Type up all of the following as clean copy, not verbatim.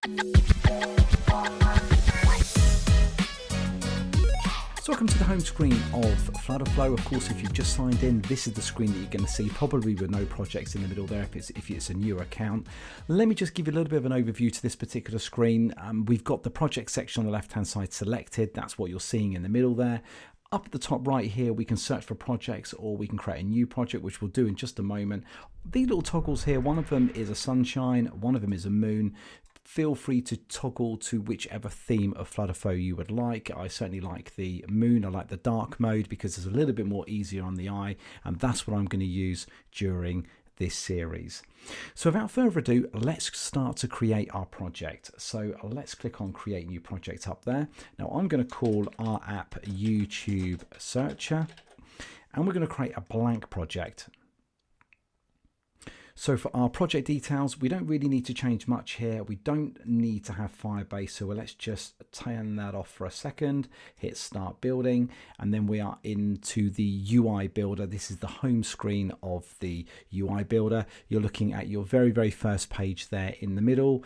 So welcome to the home screen of Flutter. Of course, if you've just signed in, this is the screen that you're going to see, probably with no projects in the middle there if it's a newer account. Let me just give you a little bit of an overview to this particular screen. We've got the project section on the left hand side selected. That's what you're seeing in the middle there. Up at the top right here, we can search for projects, or we can create a new project, which we'll do in just a moment. These little toggles here, one of them is a sunshine, one of them is a moon. Feel free to toggle to whichever theme of Flutter you would like. I certainly like the moon. I like the dark mode because it's a little bit more easier on the eye, and that's what I'm going to use during this series. So without further ado, let's start to create our project. So let's click on create new project up there. Now I'm going to call our app YouTube Searcher, and we're going to create a blank project. So for our project details, we don't really need to change much here. We don't need to have Firebase, so let's just turn that off for a second, hit start building, and then we are into the UI builder. This is the home screen of the UI builder. You're looking at your very first page there in the middle.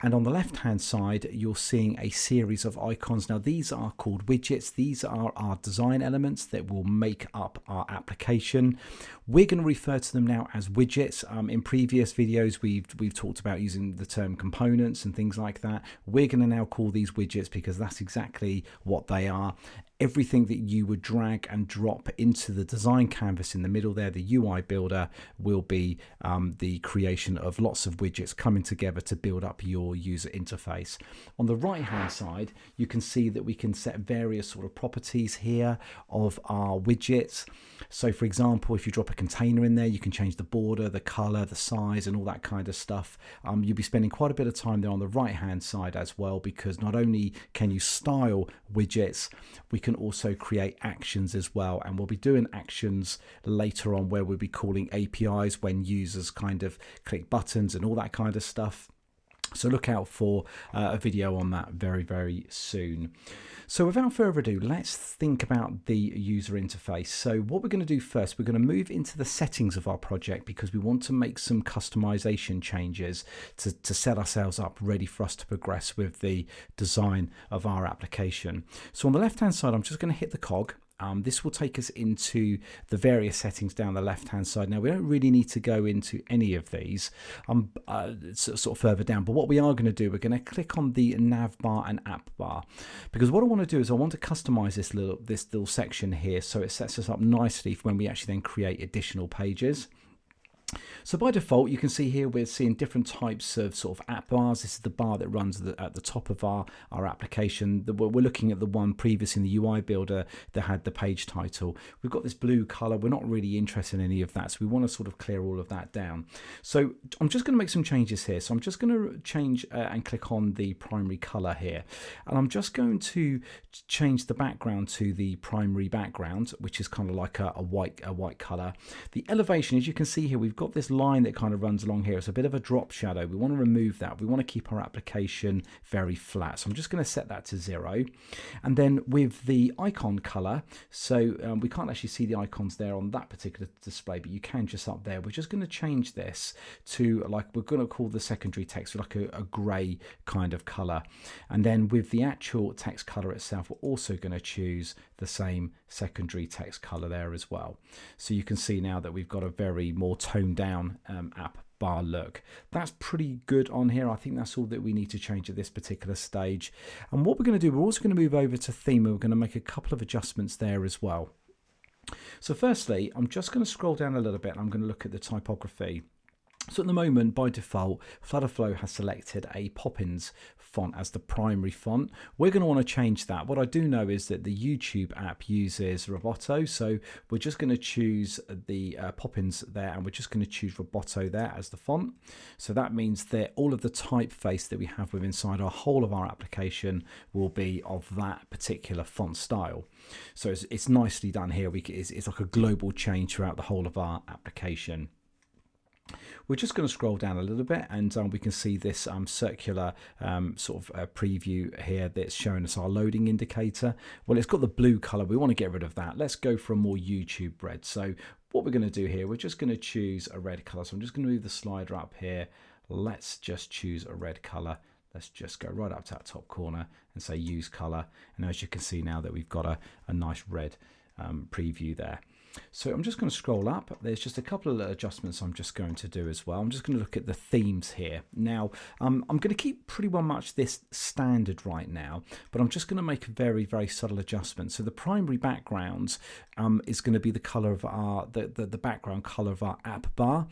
And on the left hand side, you're seeing a series of icons. Now these are called widgets. These are our design elements that will make up our application. We're going to refer to them now as widgets. In previous videos, we've talked about using the term components and things like that. We're going to now call these widgets because that's exactly what they are. Everything that you would drag and drop into the design canvas in the middle there, the UI builder, will be the creation of lots of widgets coming together to build up your user interface. On the right hand side, you can see that we can set various sort of properties here of our widgets. So for example, if you drop a container in there, you can change the border, the color, the size, and all that kind of stuff. You'll be spending quite a bit of time there on the right hand side as well, because not only can you style widgets, we can also create actions as well, and we'll be doing actions later on where we'll be calling APIs when users kind of click buttons and all that kind of stuff. So look out for a video on that very soon. So without further ado, let's think about the user interface. So what we're going to do first, we're going to move into the settings of our project because we want to make some customization changes to set ourselves up ready for us to progress with the design of our application. So on the left hand side, I'm just going to hit the cog. This will take us into the various settings down the left hand side. Now we don't really need to go into any of these sort of further down, but what we are going to do, we're going to click on the nav bar and app bar, because what I want to do is I want to customize this little section here so it sets us up nicely for when we actually then create additional pages. So by default, you can see here we're seeing different types of sort of app bars. This is the bar that runs at the top of our application. We're looking at the one previous in the UI builder that had the page title. We've got this blue color. We're not really interested in any of that, so we want to sort of clear all of that down. So I'm just going to make some changes here. So I'm just going to change and click on the primary color here, and I'm just going to change the background to the primary background, which is kind of like a white color. The elevation, as you can see here, we've got this line that kind of runs along here. It's a bit of a drop shadow. We want to remove that. We want to keep our application very flat. So I'm just going to set that to 0. And then with the icon color, so we can't actually see the icons there on that particular display, but you can just up there. We're just going to change this to, like, we're going to call the secondary text like a gray kind of color. And then with the actual text color itself, we're also going to choose the same secondary text color there as well. So you can see now that we've got a very more toned down app bar look. That's pretty good on here. I think that's all that we need to change at this particular stage. And what we're going to do, we're also going to move over to theme, and we're going to make a couple of adjustments there as well. So firstly, I'm just going to scroll down a little bit and I'm going to look at the typography. So at the moment, by default, Flutter has selected a Poppins font as the primary font. We're going to want to change that. What I do know is that the YouTube app uses Roboto, so we're just going to choose the Poppins there, and we're just going to choose Roboto there as the font. So that means that all of the typeface that we have within inside our whole of our application will be of that particular font style. So it's nicely done here. It's like a global change throughout the whole of our application. We're just going to scroll down a little bit, and we can see this circular sort of preview here that's showing us our loading indicator. Well, it's got the blue color. We want to get rid of that. Let's go for a more YouTube red. So what we're going to do here, we're just going to choose a red color. So I'm just going to move the slider up here. Let's just choose a red color. let's just go right up to that top corner and say use color. And as you can see now that we've got a nice red preview there. So I'm just going to scroll up. There's just a couple of adjustments I'm just going to do as well. I'm just going to look at the themes here. Now, I'm going to keep pretty well much this standard right now, but I'm just going to make a very, very subtle adjustment. So the primary background is going to be the color of our, the background color of our app bar.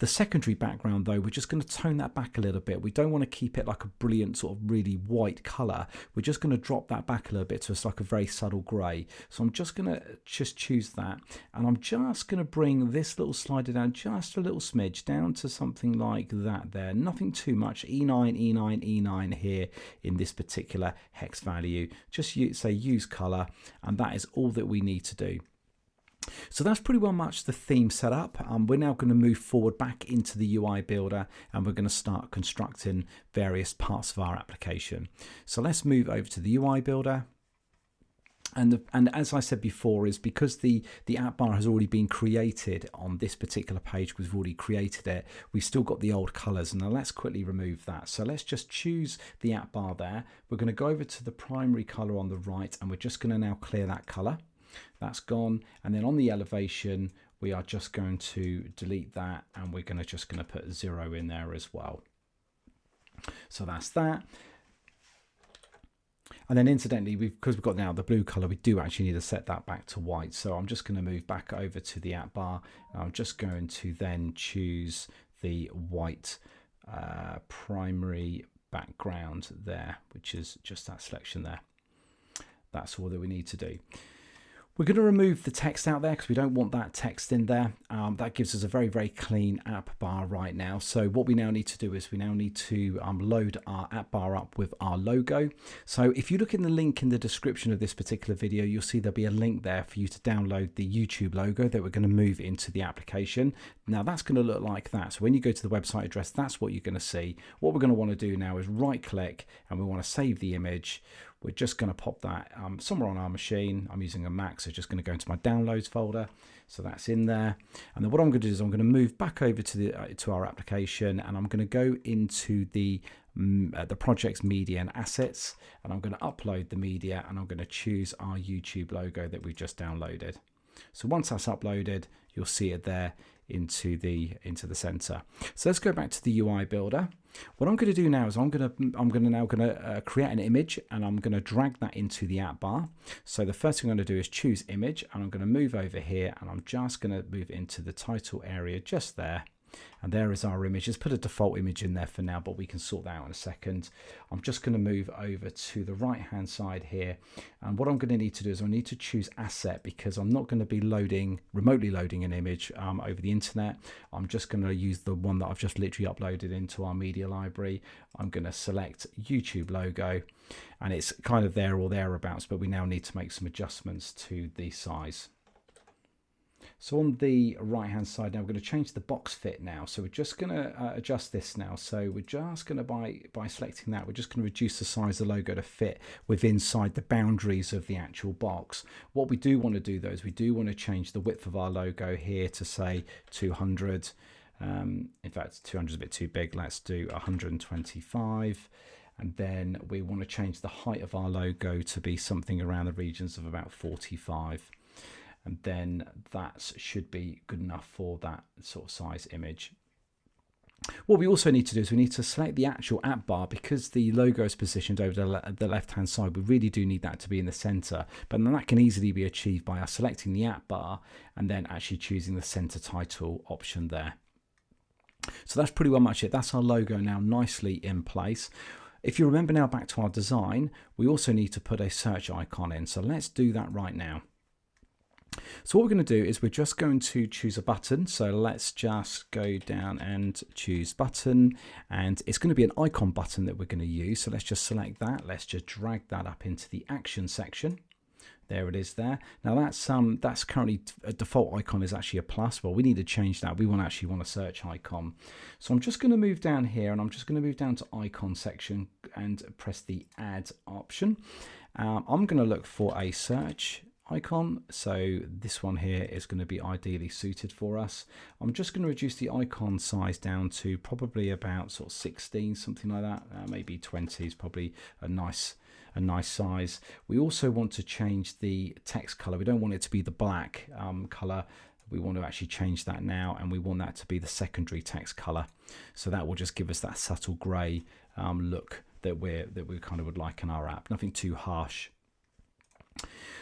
The secondary background, though, we're just going to tone that back a little bit. We don't want to keep it like a brilliant sort of really white color. We're just going to drop that back a little bit to it's like a very subtle gray. So I'm just going to choose that. And I'm just going to bring this little slider down just a little smidge down to something like that there. Nothing too much. E9, E9, E9 here in this particular hex value. Just say use color, and that is all that we need to do. So that's pretty well much the theme setup. We're now going to move forward back into the UI builder, and we're going to start constructing various parts of our application. So let's move over to the UI builder. And as I said before, is because the app bar has already been created on this particular page, we've already created it, we've still got the old colors. And now let's quickly remove that. So let's just choose the app bar there. We're going to go over to the primary color on the right, and we're just going to now clear that color. That's gone. And then on the elevation, we are just going to delete that, and we're just going to put 0 in there as well. So that's that. And then incidentally, because we've got now the blue color, we do actually need to set that back to white. So I'm just going to move back over to the app bar. I'm just going to then choose the white primary background there, which is just that selection there. That's all that we need to do. We're going to remove the text out there because we don't want that text in there. That gives us a very, very clean app bar right now. So what we now need to do is we now need to load our app bar up with our logo. So if you look in the link in the description of this particular video, you'll see there'll be a link there for you to download the YouTube logo that we're going to move into the application. Now that's going to look like that. So when you go to the website address, that's what you're going to see. What we're going to want to do now is right click, and we want to save the image. We're just going to pop that somewhere on our machine. I'm using a Mac, so just going to go into my downloads folder. So that's in there. And then what I'm going to do is I'm going to move back over to our application, and I'm going to go into the project's media and assets, and I'm going to upload the media, and I'm going to choose our YouTube logo that we've just downloaded. So once that's uploaded, you'll see it there into the center. So let's go back to the UI builder. What I'm going to do now is I'm going to create an image, and I'm going to drag that into the app bar. So the first thing I'm going to do is choose image, and I'm going to move over here, and I'm just going to move into the title area just there. And there is our image. Let's put a default image in there for now, but we can sort that out in a second. I'm just going to move over to the right hand side here. And what I'm going to need to do is I need to choose asset, because I'm not going to be remotely loading an image over the internet. I'm just going to use the one that I've just literally uploaded into our media library. I'm going to select YouTube logo, and it's kind of there or thereabouts, but we now need to make some adjustments to the size. So on the right hand side now, we're going to change the box fit now. So we're just going to adjust this now. So we're just going to, by selecting that, we're just going to reduce the size of the logo to fit inside the boundaries of the actual box. What we do want to do though is we do want to change the width of our logo here to say 200. In fact, 200 is a bit too big. Let's do 125. And then we want to change the height of our logo to be something around the regions of about 45. And then that should be good enough for that sort of size image. What we also need to do is we need to select the actual app bar, because the logo is positioned over the left hand side. We really do need that to be in the center, but then that can easily be achieved by us selecting the app bar and then actually choosing the center title option there. So that's pretty well much it. That's our logo now nicely in place. If you remember now back to our design, we also need to put a search icon in. So let's do that right now. So what we're going to do is we're just going to choose a button. So let's just go down and choose button, and it's going to be an icon button that we're going to use. So let's just select that. Let's just drag that up into the action section. There it is there. Now that's currently a default icon is actually a plus. Well, we need to change that. We actually want a search icon. So I'm just going to move down here, and I'm just going to move down to icon section and press the add option. I'm going to look for a search icon. So this one here is going to be ideally suited for us. I'm just going to reduce the icon size down to probably about sort of 16, something like that. Maybe 20 is probably a nice size. We also want to change the text color. We don't want it to be the black color. We want to actually change that now, and we want that to be the secondary text color. So that will just give us that subtle gray look that we kind of would like in our app. Nothing too harsh.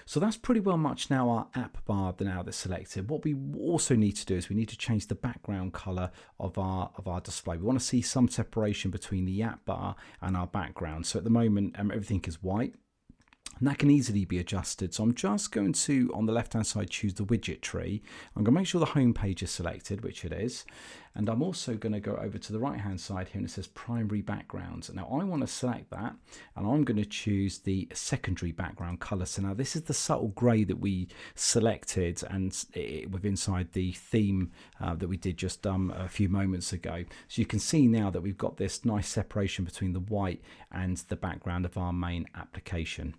So that's pretty well much now our app bar now that's selected. What we also need to do is we need to change the background color of our display. We want to see some separation between the app bar and our background. So at the moment everything is white. And that can easily be adjusted. So I'm just going to, on the left hand side, choose the widget tree. I'm going to make sure the home page is selected, which it is. And I'm also going to go over to the right hand side here and it says primary backgrounds. Now I want to select that and I'm going to choose the secondary background color. So now this is the subtle gray that we selected and with inside the theme that we did just a few moments ago. So you can see now that we've got this nice separation between the white and the background of our main application.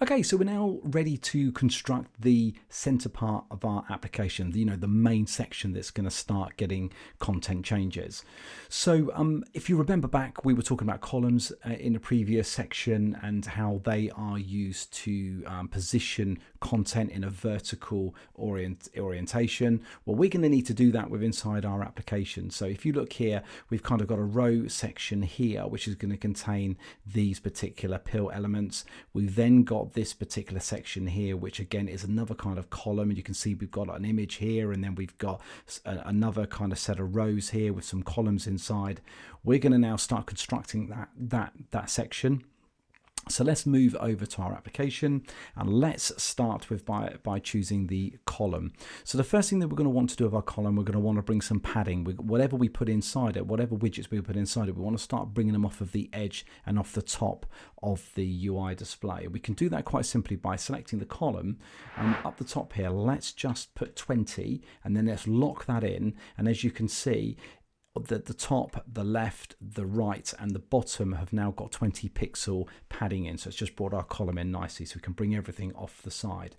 Okay, so we're now ready to construct the center part of our application, the main section that's going to start getting content changes. So if you remember back, we were talking about columns in a previous section and how they are used to position content in a vertical orientation. Well, we're going to need to do that with inside our application. So if you look here, we've kind of got a row section here, which is going to contain these particular pill elements. We've then got this particular section here, which again is another kind of column, and you can see we've got an image here, and then we've got another kind of set of rows here with some columns inside. We're going to now start constructing that section. So let's move over to our application and let's start with by choosing the column. So the first thing that we're going to want to do with our column, we're going to want to bring some padding. Whatever we put inside it, whatever widgets we put inside it, we want to start bringing them off of the edge and off the top of the UI display. We can do that quite simply by selecting the column and up the top here, let's just put 20 and then let's lock that in. And as you can see, the top, the left, the right and the bottom have now got 20 pixel padding in. So it's just brought our column in nicely so we can bring everything off the side.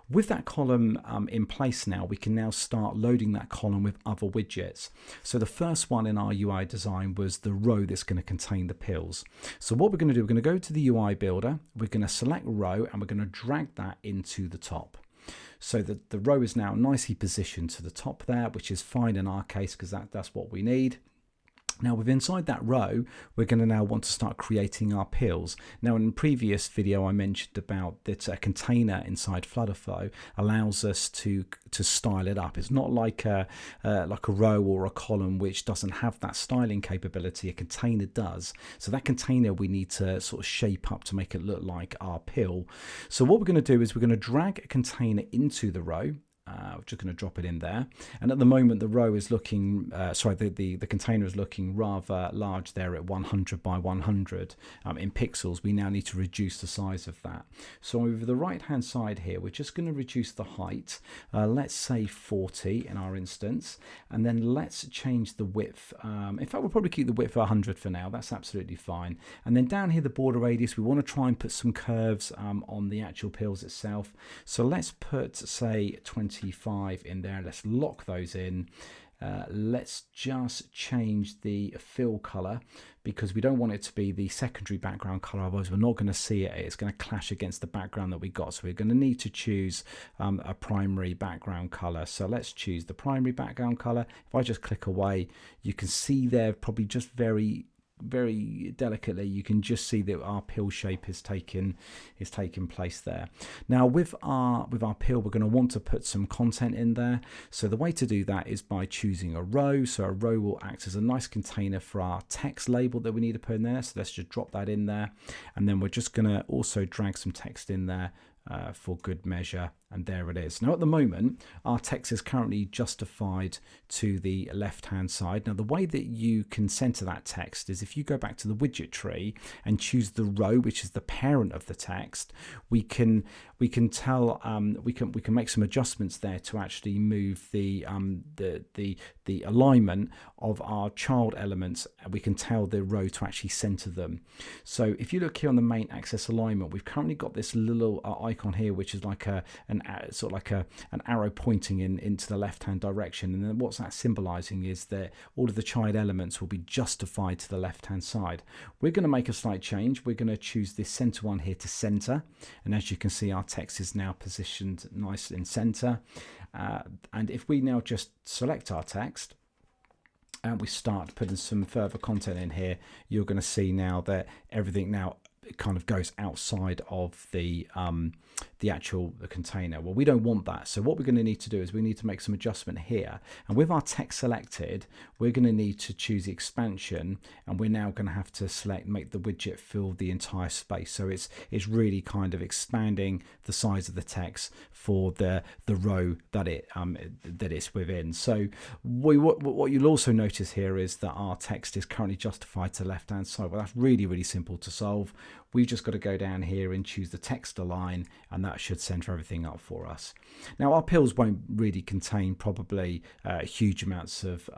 With that column in place now, we can now start loading that column with other widgets. So the first one in our UI design was the row that's going to contain the pills. So what we're going to do, we're going to go to the UI builder, we're going to select row and we're going to drag that into the top. So that the row is now nicely positioned to the top there, which is fine in our case because that's what we need. Now with inside that row, we're going to now want to start creating our pills. Now in the previous video I mentioned about that a container inside Flutter allows us to style it up. It's not like a row or a column which doesn't have that styling capability. A container does. So that container we need to sort of shape up to make it look like our pill. So what we're going to do is we're going to drag a container into the row. We're just going to drop it in there, and at the moment the row is looking the container is looking rather large there at 100 by 100 in pixels. We now need to reduce the size of that. So over the right hand side here, we're just going to reduce the height, let's say 40 in our instance, and then let's change the width. In fact, we'll probably keep the width 100 for now. That's absolutely fine. And then down here, the border radius, we want to try and put some curves on the actual pills itself. So let's put, say, 25 in there. Let's lock those in. Let's just change the fill color because we don't want it to be the secondary background color, otherwise we're not going to see it. It's going to clash against the background that we got. So we're going to need to choose a primary background color. So let's choose the primary background color. If I just click away, you can see there probably just very delicately, you can just see that our pill shape is taking place there. Now with our pill, we're going to want to put some content in there. So the way to do that is by choosing a row. So a row will act as a nice container for our text label that we need to put in there. So let's just drop that in there, and then we're just going to also drag some text in there for good measure, and there it is. Now at the moment our text is currently justified to the left hand side. Now the way that you can center that text is if you go back to the widget tree and choose the row, which is the parent of the text, we can make some adjustments there to actually move the the alignment of our child elements, we can tell the row to actually center them. So if you look here on the main axis alignment, we've currently got this little icon here, which is like an arrow pointing into the left hand direction. And then what's that symbolizing is that all of the child elements will be justified to the left hand side. We're going to make a slight change. We're going to choose this center one here to center. And as you can see, our text is now positioned nice in center. And if we now just select our text, and we start putting some further content in here, you're going to see now that everything now kind of goes outside of the actual container. Well, we don't want that. So what we're going to need to do is we need to make some adjustment here. And with our text selected, we're going to need to choose the expansion, and we're now going to have to make the widget fill the entire space. So it's really kind of expanding the size of the text for the row that it's within. So what you'll also notice here is that our text is currently justified to the left hand side. Well, that's really, really simple to solve. We've just got to go down here and choose the text align, and that should center everything up for us. Now, our pills won't really contain probably huge amounts of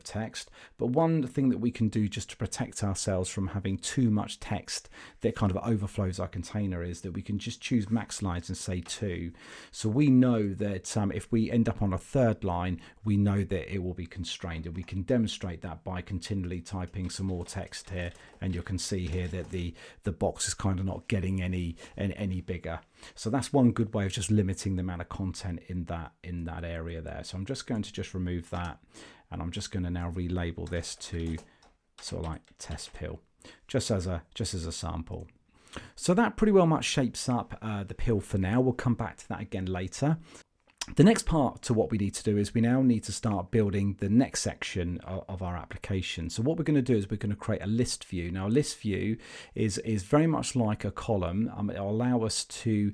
text, but one thing that we can do just to protect ourselves from having too much text that kind of overflows our container is that we can just choose max lines and say 2. So we know that if we end up on a third line, we know that it will be constrained, and we can demonstrate that by continually typing some more text here, and you can see here that the box is kind of not getting any bigger. So that's one good way of just limiting the amount of content in that area there. So I'm just going to just remove that, and I'm just going to now relabel this to sort of like test pill, just as a sample. So that pretty well much shapes up the pill for now. We'll come back to that again later. The next part to what we need to do is we now need to start building the next section of our application. So what we're going to do is we're going to create a list view. Now, a list view is very much like a column. It'll allow us to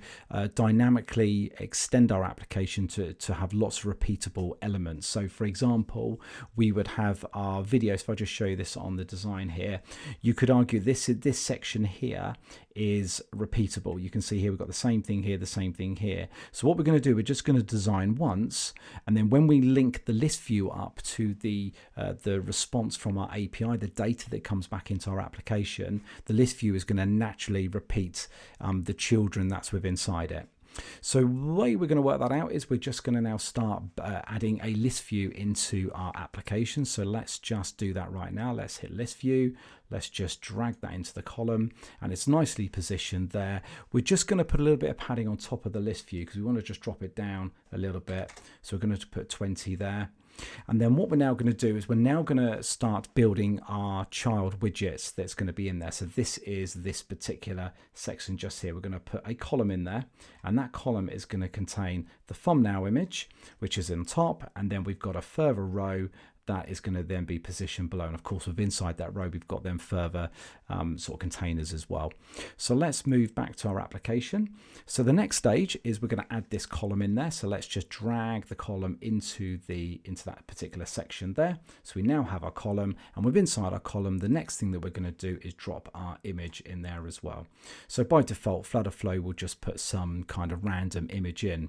dynamically extend our application to have lots of repeatable elements. So for example, we would have our videos. If I just show you this on the design here, you could argue this section here is repeatable. You can see here we've got the same thing here, the same thing here. So what we're going to do, we're just going to design once, and then when we link the list view up to the response from our API, the data that comes back into our application, the list view is going to naturally repeat the children that's within inside it. So the way we're going to work that out is we're just going to now start adding a list view into our application. So let's just do that right now. Let's hit list view. Let's just drag that into the column, and it's nicely positioned there. We're just going to put a little bit of padding on top of the list view because we want to just drop it down a little bit. So we're going to put 20 there. And then what we're now going to do is we're now going to start building our child widgets that's going to be in there. So this is this particular section just here. We're going to put a column in there, and that column is going to contain the thumbnail image, which is on top, and then we've got a further row that is going to then be positioned below. And of course, with inside that row, we've got them further sort of containers as well. So let's move back to our application. So the next stage is we're going to add this column in there. So let's just drag the column into that particular section there. So we now have our column, and with inside our column, the next thing that we're going to do is drop our image in there as well. So by default, Flutter Flow will just put some kind of random image in.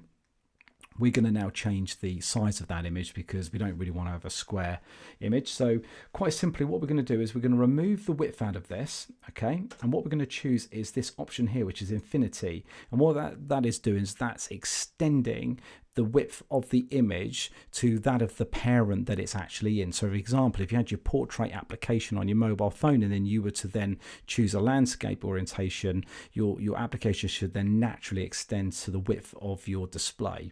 We're going to now change the size of that image because we don't really want to have a square image. So quite simply, what we're going to do is we're going to remove the width out of this, okay? And what we're going to choose is this option here, which is infinity. And what that is doing is that's extending the width of the image to that of the parent that it's actually in. So for example, if you had your portrait application on your mobile phone and then you were to then choose a landscape orientation, your application should then naturally extend to the width of your display.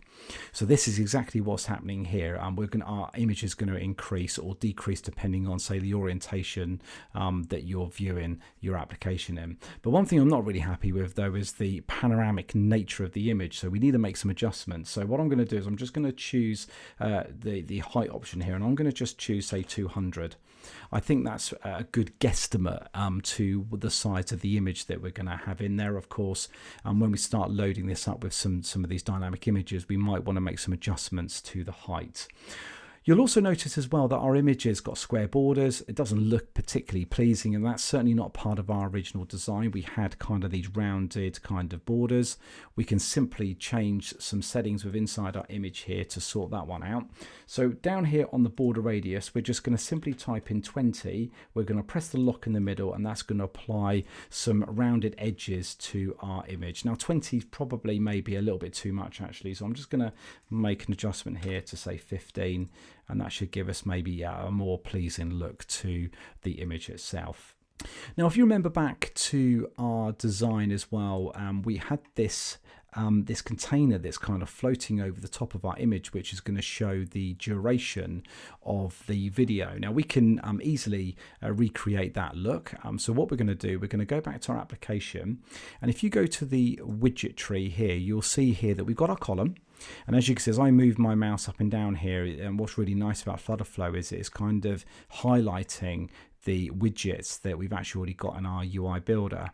So this is exactly what's happening here. Our image is going to increase or decrease depending on, say, the orientation that you're viewing your application in. But one thing I'm not really happy with though is the panoramic nature of the image. So we need to make some adjustments. So what I'm going to do is I'm just going to choose the height option here, and I'm going to just choose, say, 200. I think that's a good guesstimate to the size of the image that we're going to have in there. Of course, when we start loading this up with some of these dynamic images, we might want to make some adjustments to the height. You'll also notice as well that our image has got square borders. It doesn't look particularly pleasing, and that's certainly not part of our original design. We had kind of these rounded kind of borders. We can simply change some settings within inside our image here to sort that one out. So down here on the border radius, we're just going to simply type in 20. We're going to press the lock in the middle, and that's going to apply some rounded edges to our image. Now 20 is probably maybe a little bit too much actually, so I'm just going to make an adjustment here to say 15. And that should give us maybe a more pleasing look to the image itself. Now, if you remember back to our design as well, we had this this container that's kind of floating over the top of our image, which is going to show the duration of the video. Now we can easily recreate that look. So what we're going to do, we're going to go back to our application, and if you go to the widget tree here, you'll see here that we've got our column. And as you can see, as I move my mouse up and down here, and what's really nice about Flutter Flow is it's kind of highlighting the widgets that we've actually already got in our UI builder.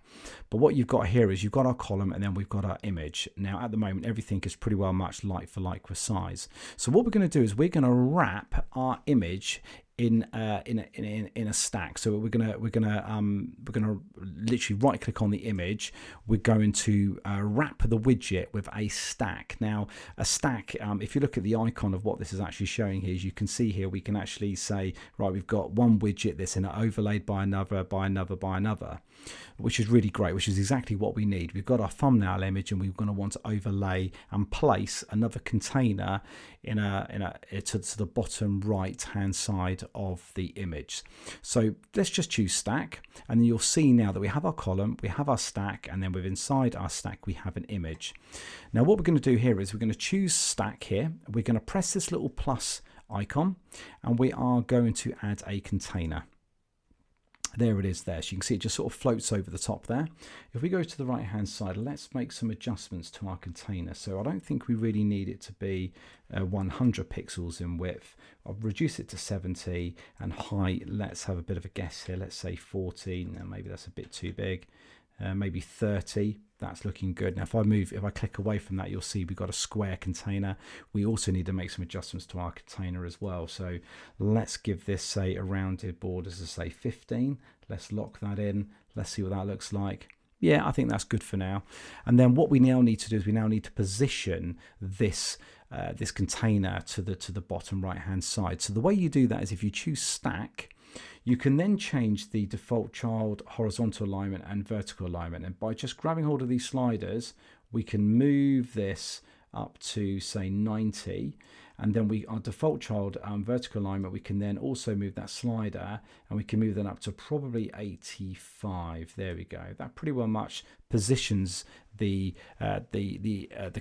But what you've got here is you've got our column, and then we've got our image. Now at the moment everything is pretty well much like for like with size. So what we're going to do is we're going to wrap our image in a stack. So we're gonna literally right click on the image. We're going to wrap the widget with a stack. Now a stack, if you look at the icon of what this is actually showing here, as you can see here, we can actually say, right, we've got one widget that's in overlaid by another, by another, by another, which is really great, which is exactly what we need. We've got our thumbnail image, and we're going to want to overlay and place another container to the bottom right hand side of the image. So let's just choose stack, and then you'll see now that we have our column, we have our stack, and then within inside our stack we have an image. Now what we're going to do here is we're going to choose stack here. We're going to press this little plus icon, and we are going to add a container. There it is there. So you can see it just sort of floats over the top there. If we go to the right hand side, let's make some adjustments to our container. So I don't think we really need it to be 100 pixels in width. I'll reduce it to 70, and height, let's have a bit of a guess here. Let's say 40. Now maybe that's a bit too big. Maybe 30. That's looking good. Now if I click away from that, you'll see we've got a square container. We also need to make some adjustments to our container as well. So let's give this, say, a rounded borders to say 15. Let's lock that in. Let's see what that looks like. Yeah, I think that's good for now. And then what we now need to do is we now need to position this this container to the bottom right hand side. So the way you do that is if you choose stack, you can then change the default child horizontal alignment and vertical alignment. And by just grabbing hold of these sliders, we can move this up to say 90. And then our default child vertical alignment, we can then also move that slider, and we can move that up to probably 85. There we go. That pretty well much positions the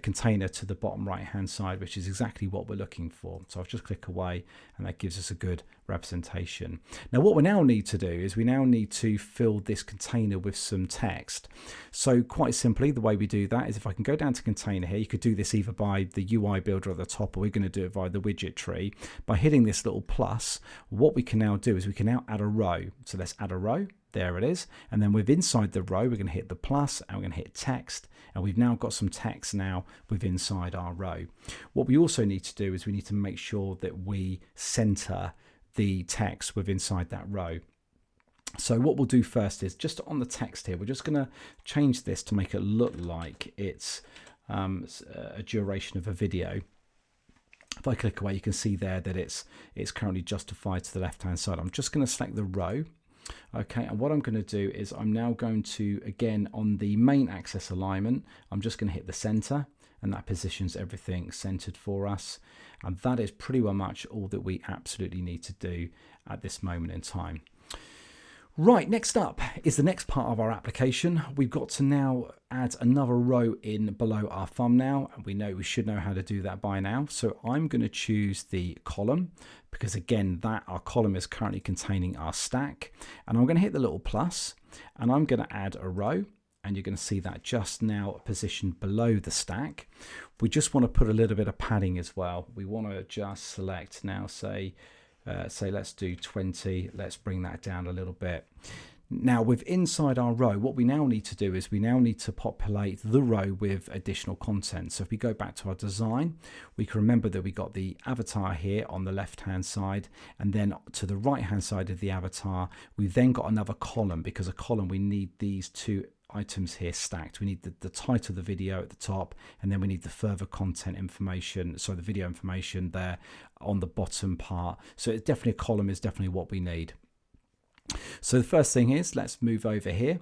container to the bottom right hand side, which is exactly what we're looking for. So I'll just click away, and that gives us a good representation. Now what we now need to do is we now need to fill this container with some text. So quite simply, the way we do that is if I can go down to container here, you could do this either by the UI builder at the top, or we're going to do it via the widget tree. By hitting this little plus, what we can now do is we can now add a row. So let's add a row. There it is. And then within inside the row, we're going to hit the plus, and we're going to hit text. And we've now got some text now within inside our row. What we also need to do is we need to make sure that we center the text within inside that row. So what we'll do first is just on the text here, we're just going to change this to make it look like it's a duration of a video. If I click away, you can see there that it's currently justified to the left hand side. I'm just going to select the row. Okay, and what I'm going to do is I'm now going to, again, on the main axis alignment, I'm just going to hit the center, and that positions everything centered for us. And that is pretty well much all that we absolutely need to do at this moment in time. Right, next up is the next part of our application. We've got to now add another row in below our thumbnail, and we should know how to do that by now. So I'm going to choose the column, because again, our column is currently containing our stack, and I'm going to hit the little plus, and I'm going to add a row, and you're going to see that just now positioned below the stack. We just want to put a little bit of padding as well. We want to just select now, say let's do 20. Let's bring that down a little bit. Now with inside our row, what we now need to do is we now need to populate the row with additional content. So if we go back to our design, we can remember that we got the avatar here on the left hand side, and then to the right hand side of the avatar we've then got another column, because a column we need these two items here stacked. We need the title of the video at the top, and then we need the further content information, so the video information there on the bottom part. So it's definitely a column is definitely what we need. So the first thing is, let's move over here.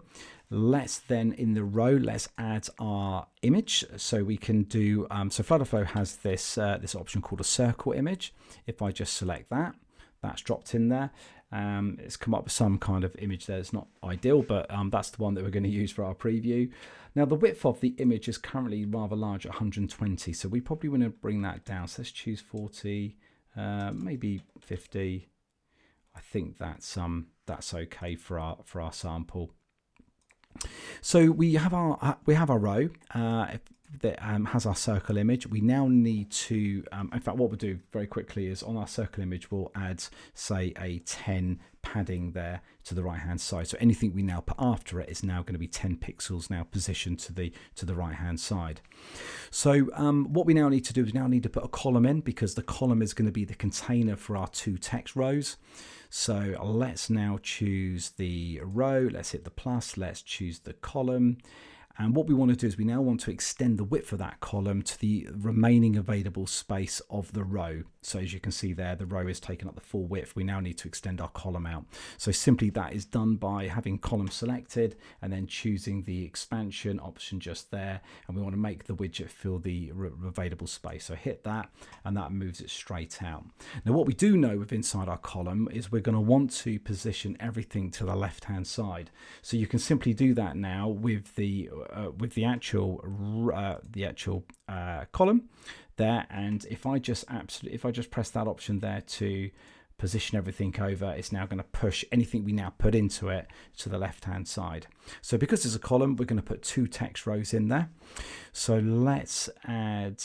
Let's then in the row, let's add our image. So we can do, so Flutterflow has this, this option called a circle image. If I just select that, that's dropped in there. It's come up with some kind of image there. It's not ideal, but that's the one that we're going to use for our preview. Now the width of the image is currently rather large at 120. So we probably want to bring that down. So let's choose 40, maybe 50. I think that's okay for our sample. So we have our row that has our circle image. We now need to, in fact, what we'll do very quickly is on our circle image we'll add, say, a 10 padding there to the right hand side. So anything we now put after it is now going to be 10 pixels now positioned to the right hand side. So what we now need to do is now need to put a column in, because the column is going to be the container for our two text rows. So let's now choose the row, let's hit the plus, let's choose the column. And what we want to do is we now want to extend the width of that column to the remaining available space of the row. So as you can see there, the row is taking up the full width. We now need to extend our column out. So simply that is done by having column selected and then choosing the expansion option just there. And we want to make the widget fill the available space. So hit that and that moves it straight out. Now what we do know with inside our column is we're going to want to position everything to the left hand side. So you can simply do that now with the actual column there, and if I just press that option there to position everything over, it's now going to push anything we now put into it to the left hand side. So because it's a column, we're going to put two text rows in there. So let's add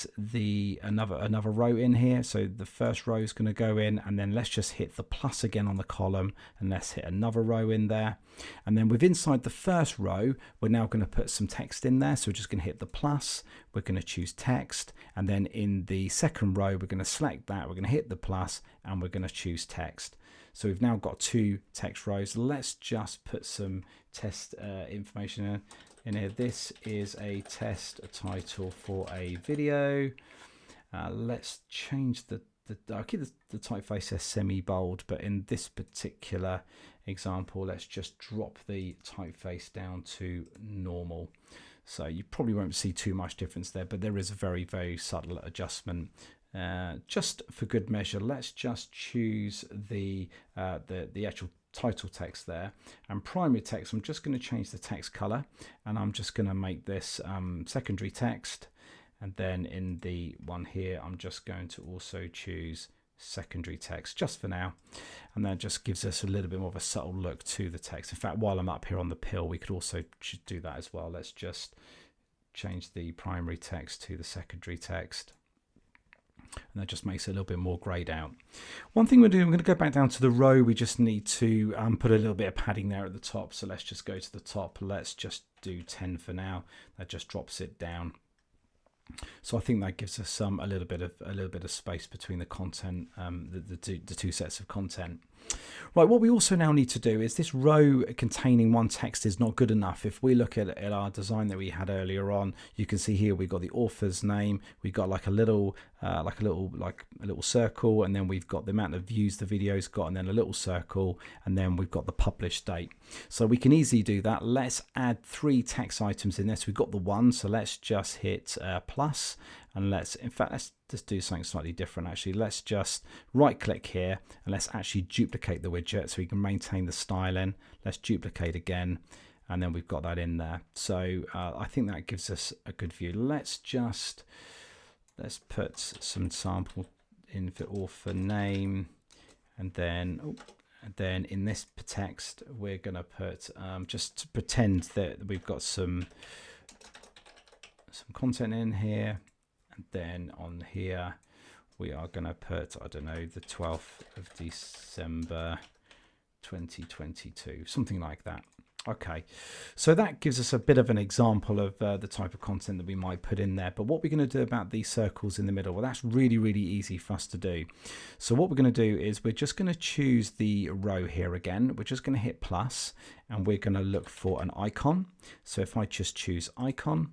another row in here. So the first row is going to go in, and then let's just hit the plus again on the column, and let's hit another row in there. And then with inside the first row, we're now going to put some text in there. So we're just going to hit the plus, we're going to choose text, and then in the second row, we're going to select that, we're going to hit the plus, and we're going to choose text. So we've now got two text rows. Let's just put some test information in here. This is a test title for a video. Let's change I'll keep the typeface as semi-bold, but in this particular example, let's just drop the typeface down to normal. So you probably won't see too much difference there, but there is a very, very subtle adjustment. Just for good measure, let's just choose the actual title text there, and primary text, I'm just going to change the text color, and I'm just going to make this secondary text. And then in the one here, I'm just going to also choose secondary text just for now. And that just gives us a little bit more of a subtle look to the text. In fact, while I'm up here on the pill, we could also do that as well. Let's just change the primary text to the secondary text. And that just makes it a little bit more grayed out. One thing we're doing, we're going to go back down to the row. We just need to put a little bit of padding there at the top. So let's just go to the top. Let's just do 10 for now. That just drops it down. So I think that gives us a little bit of space between the content, the two sets of content. Right, what we also now need to do is this row containing one text is not good enough. If we look at our design that we had earlier on, you can see here we've got the author's name, we've got like a little circle, and then we've got the amount of views the video's got, and then a little circle, and then we've got the published date. So we can easily do that. Let's add 3 text items in this. We've got the one, so let's just hit plus, and let's just do something slightly different. Actually, let's just right click here and let's actually duplicate the widget so we can maintain the styling. Let's duplicate again, and then we've got that in there. So I think that gives us a good view. Let's put some sample in for author name, and then in this text we're going to put just to pretend that we've got some content in here. And then on here we are going to put, I don't know, the 12th of December 2022, something like that. Okay, so that gives us a bit of an example of the type of content that we might put in there. But what we're going to do about these circles in the middle, well, that's really, really easy for us to do. So what we're going to do is we're just going to choose the row here again. We're just going to hit plus, and we're going to look for an icon. So if I just choose icon,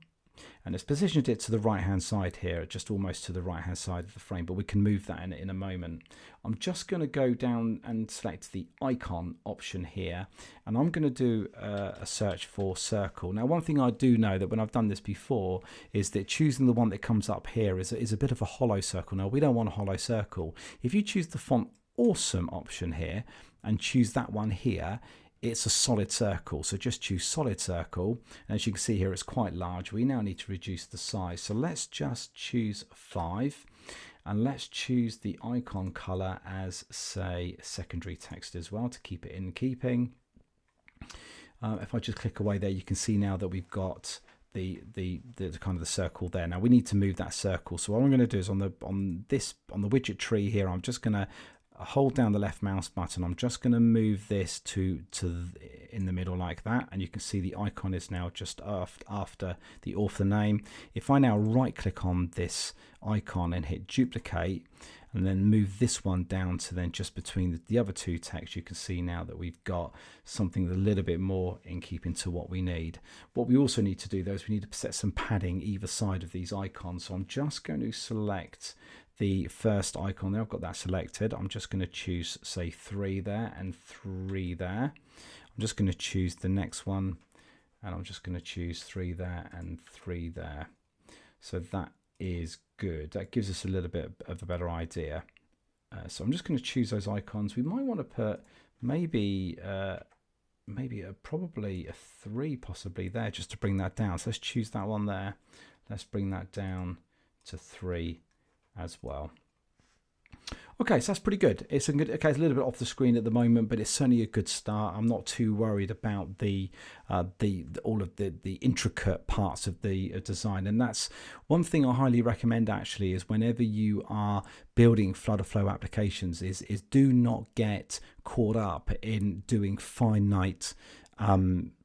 and it's positioned it to the right hand side here, just almost to the right hand side of the frame, but we can move that in a moment. I'm just going to go down and select the icon option here, and I'm going to do a search for circle. Now, one thing I do know that when I've done this before is that choosing the one that comes up here is a bit of a hollow circle. Now, we don't want a hollow circle. If you choose the font awesome option here and choose that one here, it's a solid circle. So just choose solid circle. And as you can see here, it's quite large. We now need to reduce the size. So let's just choose 5, and let's choose the icon color as, say, secondary text as well to keep it in keeping. If I just click away there, you can see now that we've got the kind of the circle there. Now we need to move that circle. So what I'm going to do is on the widget tree here, I'm just going to hold down the left mouse button. I'm just going to move this to in the middle like that, and you can see the icon is now just after the author name. If I now right click on this icon and hit duplicate, and then move this one down to then just between the other two texts, you can see now that we've got something a little bit more in keeping to what we need. What we also need to do though is we need to set some padding either side of these icons. So I'm just going to select the first icon there. I've got that selected. I'm just going to choose, say, 3 there and 3 there. I'm just going to choose the next one, and I'm just going to choose 3 there and 3 there. So that is good. That gives us a little bit of a better idea. So I'm just going to choose those icons. We might want to put maybe probably a 3 possibly there, just to bring that down. So let's choose that one there. Let's bring that down to 3 as well. Okay, so that's pretty good. It's a good, okay, it's a little bit off the screen at the moment, but it's certainly a good start. I'm not too worried about all of the intricate parts of the design, and that's one thing I highly recommend actually, is whenever you are building Flutter Flow applications is do not get caught up in doing finite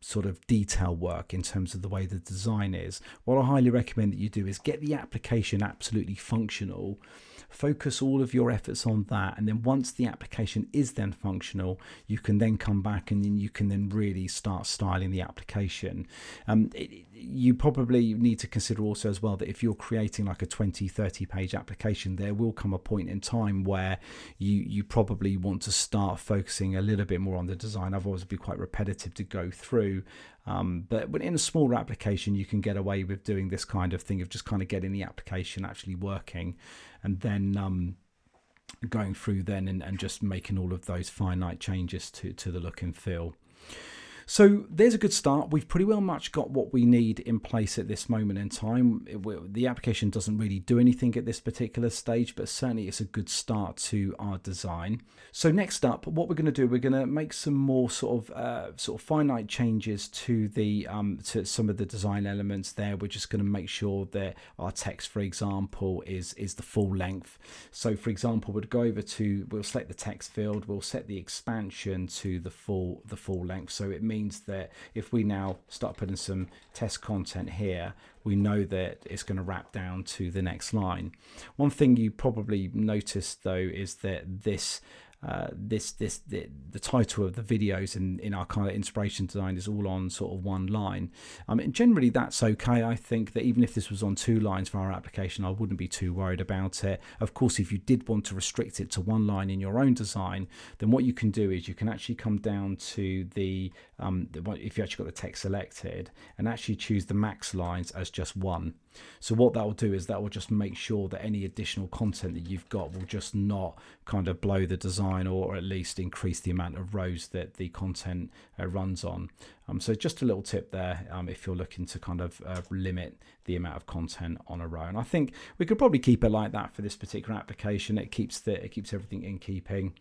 sort of detail work in terms of the way the design is. What I highly recommend that you do is get the application absolutely functional, focus all of your efforts on that, and then once the application is then functional, you can then come back and then you can then really start styling the application. You probably need to consider also as well that if you're creating like a 20-30 page application, there will come a point in time where you probably want to start focusing a little bit more on the design. Otherwise it'd be quite repetitive to go through. But in a smaller application, you can get away with doing this kind of thing of just kind of getting the application actually working, and then going through then and just making all of those finite changes to the look and feel. So there's a good start. We've pretty well much got what we need in place at this moment in time. The application doesn't really do anything at this particular stage, but certainly it's a good start to our design. So next up, what we're going to do, we're going to make some more sort of finite changes to the to some of the design elements there. We're just going to make sure that our text, for example, is the full length. So for example, we'll select the text field, we'll set the expansion to the full length. So it means that if we now start putting some test content here, we know that it's going to wrap down to the next line. One thing you probably noticed though is that the title of the videos in our kind of inspiration design is all on sort of one line. And generally that's okay. I think that even if this was on 2 lines for our application, I wouldn't be too worried about it. Of course, if you did want to restrict it to 1 line in your own design, then what you can do is you can actually come down to if you actually got the text selected, and actually choose the max lines as just 1. So what that will do is that will just make sure that any additional content that you've got will just not kind of blow the design, or at least increase the amount of rows that the content runs on. So just a little tip there if you're looking to kind of limit the amount of content on a row. And I think we could probably keep it like that for this particular application. It keeps everything in keeping.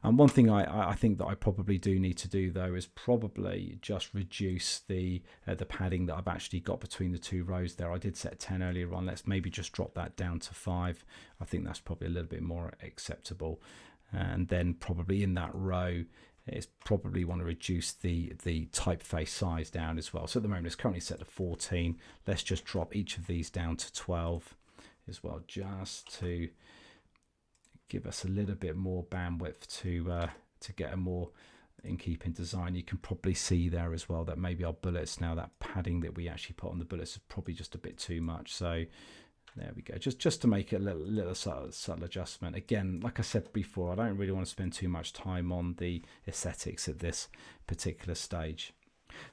One thing I think that I probably do need to do though is probably just reduce the padding that I've actually got between the 2 rows there. I did set 10 earlier on. Let's maybe just drop that down to 5. I think that's probably a little bit more acceptable. And then probably in that row, it's probably want to reduce the typeface size down as well. So at the moment it's currently set to 14. Let's just drop each of these down to 12 as well, just to give us a little bit more bandwidth to get a more in keeping design. You can probably see there as well that maybe our bullets now, that padding that we actually put on the bullets is probably just a bit too much. So there we go, just to make it a little subtle adjustment. Again, like I said before, I don't really want to spend too much time on the aesthetics at this particular stage.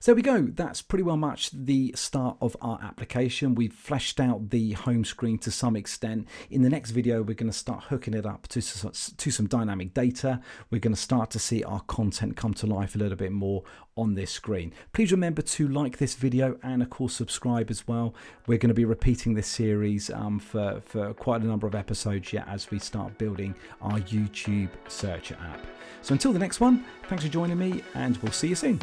So there we go, that's pretty well much the start of our application. We've fleshed out the home screen to some extent. In the next video, we're going to start hooking it up to some dynamic data. We're going to start to see our content come to life a little bit more on this screen. Please remember to like this video and of course subscribe as well. We're going to be repeating this series for quite a number of episodes yet as we start building our YouTube searcher app. So until the next one, thanks for joining me and we'll see you soon.